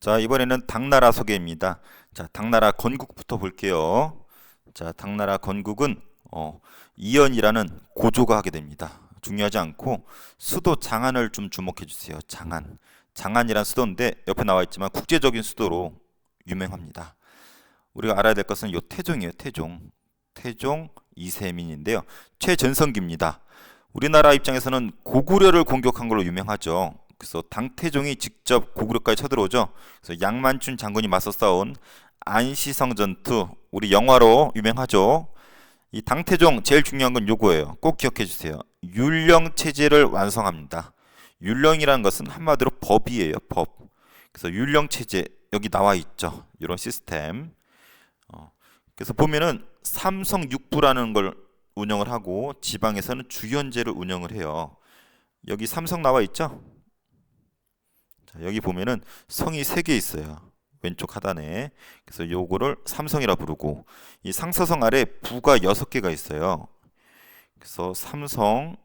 자, 이번에는 당나라 소개입니다. 자, 당나라 건국부터 볼게요. 자, 당나라 건국은 이연이라는 고조가 하게 됩니다. 중요하지 않고 수도 장안을 좀 주목해 주세요. 장안. 장안이란 수도인데 옆에 나와 있지만 국제적인 수도로 유명합니다. 우리가 알아야 될 것은 요 태종이에요. 태종. 태종 이세민인데요. 최전성기입니다. 우리나라 입장에서는 고구려를 공격한 걸로 유명하죠. 그래서 당태종이 직접 고구려까지 쳐들어오죠. 그래서 양만춘 장군이 맞서 싸운 안시성 전투, 우리 영화로 유명하죠. 이 당태종 제일 중요한 건 요거예요. 꼭 기억해 주세요. 율령 체제를 완성합니다. 율령이라는 것은 한마디로 법이에요. 법. 그래서 율령 체제 여기 나와 있죠. 이런 시스템. 그래서 보면은 삼성 육부라는 걸 운영을 하고 지방에서는 주연제를 운영을 해요. 여기 삼성 나와 있죠? 자, 여기 보면은 성이 3개 있어요. 왼쪽 하단에. 그래서 요거를 삼성이라 부르고 이 상서성 아래 부가 6개가 있어요. 그래서 삼성,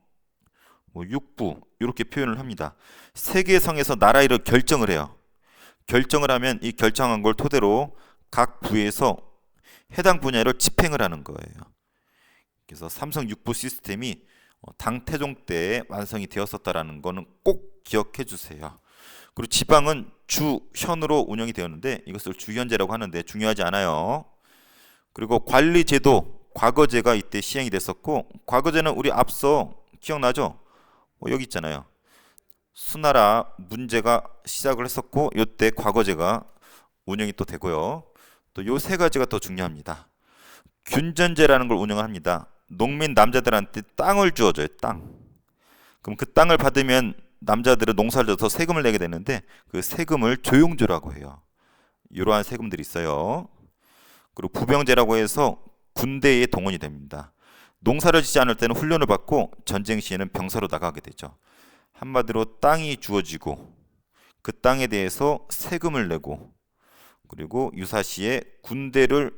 육부 이렇게 표현을 합니다. 3개 성에서 나라 일을 결정을 해요. 결정을 하면 이 결정한 걸 토대로 각 부에서 해당 분야를 집행을 하는 거예요. 그래서 삼성 육부 시스템이 당태종 때 완성이 되었었다라는 거는 꼭 기억해 주세요. 그리고 지방은 주현으로 운영이 되었는데 이것을 주현제라고 하는데 중요하지 않아요. 그리고 관리제도 과거제가 이때 시행이 됐었고 과거제는 우리 앞서 기억나죠? 여기 있잖아요. 수나라 문제가 시작을 했었고 이때 과거제가 운영이 또 되고요. 또 요 3가지가 더 중요합니다. 균전제라는 걸 운영을 합니다. 농민 남자들한테 땅을 주어줘요. 땅. 그럼 그 땅을 받으면 남자들은 농사를 져서 세금을 내게 되는데 그 세금을 조용조라고 해요. 이러한 세금들이 있어요. 그리고 부병제라고 해서 군대에 동원이 됩니다. 농사를 짓지 않을 때는 훈련을 받고 전쟁 시에는 병사로 나가게 되죠. 한마디로 땅이 주어지고 그 땅에 대해서 세금을 내고 그리고 유사시에 군대를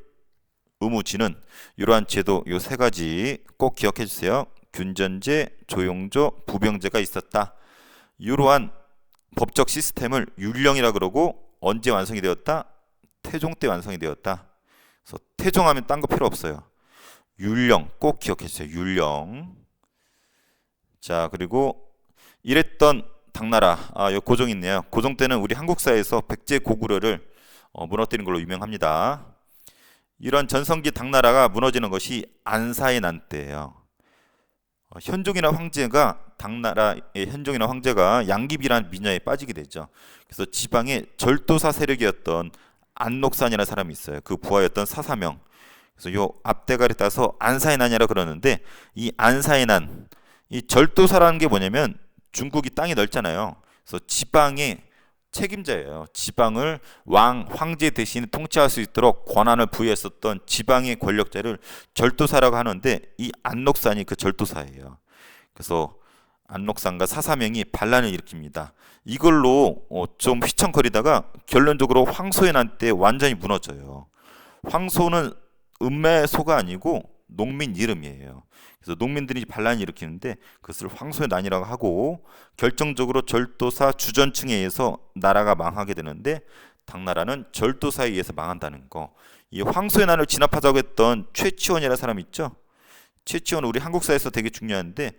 의무지는 이러한 제도 요 3가지 꼭 기억해 주세요. 균전제, 조용조, 부병제가 있었다. 이러한 법적 시스템을 율령이라 그러고 언제 완성이 되었다? 태종 때 완성이 되었다. 그래서 태종하면 딴 거 필요 없어요. 율령 꼭 기억해 주세요. 율령. 자, 그리고 이랬던 당나라 요 고종 있네요. 고종 때는 우리 한국사에서 백제 고구려를 무너뜨린 걸로 유명합니다. 이런 전성기 당나라가 무너지는 것이 안사의 난 때예요. 현종이나 황제가 당나라의 현종이나 황제가 양귀비라는 미녀에 빠지게 되죠. 그래서 지방의 절도사 세력이었던 안록산이라는 사람이 있어요. 그 부하였던 사사명. 그래서 요 앞대가리 따서 안사의 난이라 그러는데 이 안사의 난, 이 절도사라는 게 뭐냐면 중국이 땅이 넓잖아요. 그래서 지방의 책임자예요. 지방을 왕, 황제 대신 통치할 수 있도록 권한을 부여했었던 지방의 권력자를 절도사라고 하는데 이 안록산이 그 절도사예요. 그래서 안록산과 사사명이 반란을 일으킵니다. 이걸로 좀 휘청거리다가 결론적으로 황소의 난 때 완전히 무너져요. 황소는 음매소가 아니고 농민 이름이에요. 그래서 농민들이 반란을 일으키는데 그것을 황소의 난이라고 하고 결정적으로 절도사 주전층에 의해서 나라가 망하게 되는데 당나라는 절도사에 의해서 망한다는 거. 이 황소의 난을 진압하자고 했던 최치원이라는 사람 있죠? 최치원은 우리 한국사에서 되게 중요한데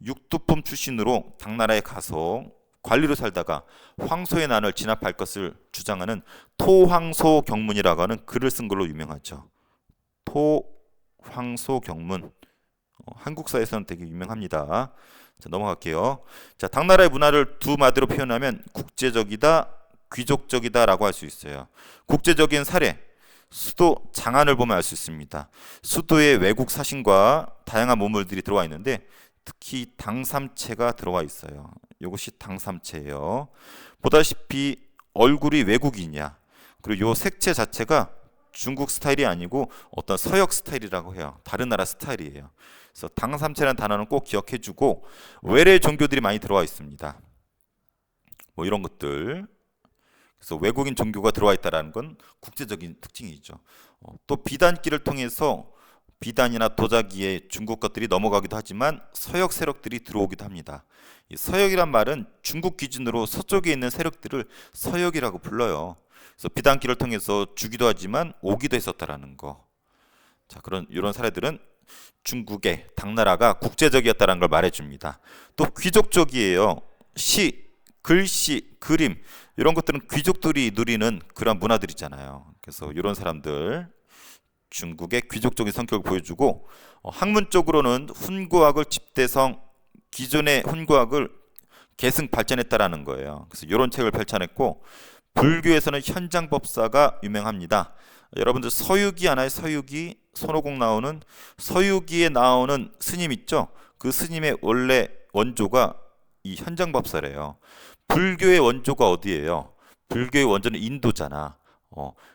육두품 출신으로 당나라에 가서 관리로 살다가 황소의 난을 진압할 것을 주장하는 토황소 경문이라고 하는 글을 쓴 걸로 유명하죠. 토황소 경문. 한국사에서는 되게 유명합니다. 자, 넘어갈게요. 자, 당나라의 문화를 두 마디로 표현하면 국제적이다, 귀족적이다라고 할 수 있어요. 국제적인 사례, 수도 장안을 보면 알 수 있습니다. 수도에 외국 사신과 다양한 문물들이 들어와 있는데 특히 당삼채가 들어와 있어요. 이것이 당삼채예요. 보다시피 얼굴이 외국인이야. 그리고 이 색채 자체가 중국 스타일이 아니고 어떤 서역 스타일이라고 해요. 다른 나라 스타일이에요. 그래서 당삼채라는 단어는 꼭 기억해주고 외래 종교들이 많이 들어와 있습니다. 뭐 이런 것들. 그래서 외국인 종교가 들어와 있다는 건 국제적인 특징이죠. 또 비단길을 통해서 비단이나 도자기에 중국 것들이 넘어가기도 하지만 서역 세력들이 들어오기도 합니다. 이 서역이란 말은 중국 기준으로 서쪽에 있는 세력들을 서역이라고 불러요. 그래서 비단길을 통해서 주기도 하지만 오기도 했었다라는 거. 자, 그런 이런 사례들은 중국의 당나라가 국제적이었다는 걸 말해줍니다. 또 귀족적이에요. 시, 글씨, 그림 이런 것들은 귀족들이 누리는 그런 문화들이잖아요. 그래서 이런 사람들 중국의 귀족적인 성격을 보여주고 학문적으로는 훈구학을 집대성 기존의 훈구학을 계승 발전했다라는 거예요. 그래서 이런 책을 펼쳐냈고 불교에서는 현장법사가 유명합니다. 여러분들 서유기 하나의 서유기 손오공 나오는 서유기에 나오는 스님 있죠? 그 스님의 원래 원조가 이 현장법사래요. 불교의 원조가 어디예요? 불교의 원조는 인도잖아.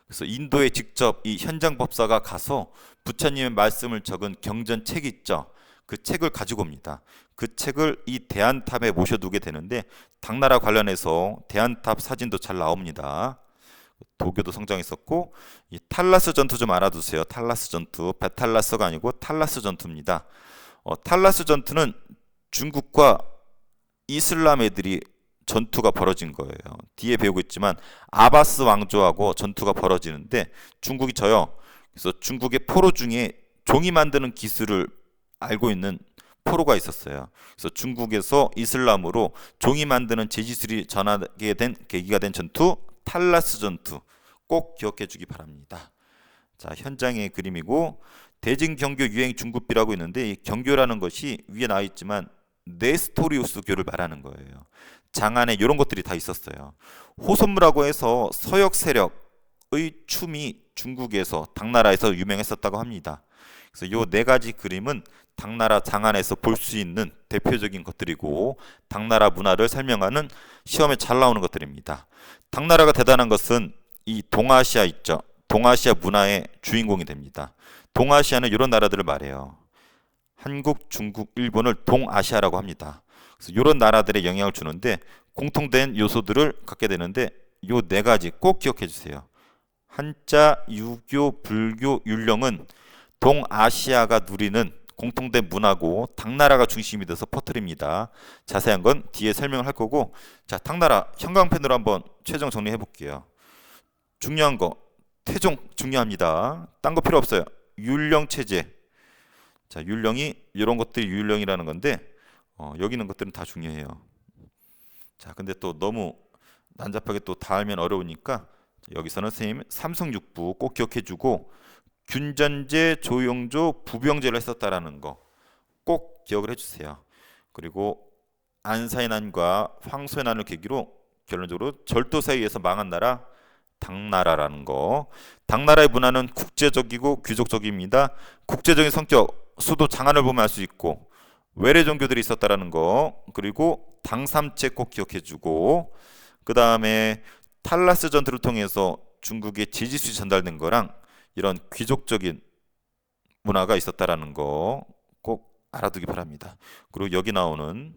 그래서 인도에 직접 이 현장법사가 가서 부처님의 말씀을 적은 경전책이 있죠. 그 책을 가지고 옵니다. 그 책을 이 대안탑에 모셔두게 되는데 당나라 관련해서 대안탑 사진도 잘 나옵니다. 도교도 성장했었고 이 탈라스 전투 좀 알아두세요. 탈라스 전투 베탈라스가 아니고 탈라스 전투입니다. 탈라스 전투는 중국과 이슬람 애들이 전투가 벌어진 거예요. 뒤에 배우고 있지만 아바스 왕조하고 전투가 벌어지는데 중국이 져요. 그래서 중국의 포로 중에 종이 만드는 기술을 알고 있는 포로가 있었어요. 그래서 중국에서 이슬람으로 종이 만드는 제기술이 전하게 된 계기가 된 전투 탈라스 전투 꼭 기억해 주기 바랍니다. 자, 현장의 그림이고 대진경교 유행 중급비라고 있는데 이 경교라는 것이 위에 나와 있지만 네스토리우스 교를 말하는 거예요. 장안에 이런 것들이 다 있었어요. 호선무라고 해서 서역 세력의 춤이 중국에서 당나라에서 유명했었다고 합니다. 그래서 요 네 가지 그림은 당나라 장안에서 볼 수 있는 대표적인 것들이고 당나라 문화를 설명하는 시험에 잘 나오는 것들입니다. 당나라가 대단한 것은 이 동아시아 있죠. 동아시아 문화의 주인공이 됩니다. 동아시아는 이런 나라들을 말해요. 한국, 중국, 일본을 동아시아라고 합니다. 그래서 이런 나라들의 영향을 주는데 공통된 요소들을 갖게 되는데 요 네 가지 꼭 기억해 주세요. 한자, 유교, 불교, 율령은 동아시아가 누리는 공통된 문화고 당나라가 중심이 돼서 퍼뜨립니다. 자세한 건 뒤에 설명을 할 거고 자, 당나라 형광펜으로 한번 최종 정리해 볼게요. 중요한 거 태종 중요합니다. 딴 거 필요 없어요. 율령 체제. 자, 율령이 이런 것들이 율령이라는 건데 여기 있는 것들은 다 중요해요. 자, 근데 또 너무 난잡하게 또 다 알면 어려우니까 여기서는 선생님 삼성육부 꼭 기억해 주고 균전제, 조용조, 부병제를 했었다라는 거 꼭 기억을 해주세요. 그리고 안사의 난과 황소의 난을 계기로 결론적으로 절도사에 의해서 망한 나라 당나라라는 거. 당나라의 문화는 국제적이고 귀족적입니다. 국제적인 성격, 수도 장안을 보면 알 수 있고 외래 종교들이 있었다라는 거. 그리고 당삼체 꼭 기억해주고 그 다음에 탈라스 전투를 통해서 중국의 제지수이 전달된 거랑 이런 귀족적인 문화가 있었다라는 거 꼭 알아두기 바랍니다. 그리고 여기 나오는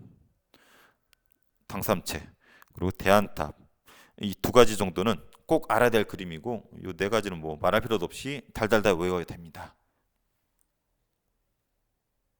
당삼체 그리고 대안탑 이 두 가지 정도는 꼭 알아야 될 그림이고 이 네 가지는 뭐 말할 필요도 없이 달달달 외워야 됩니다.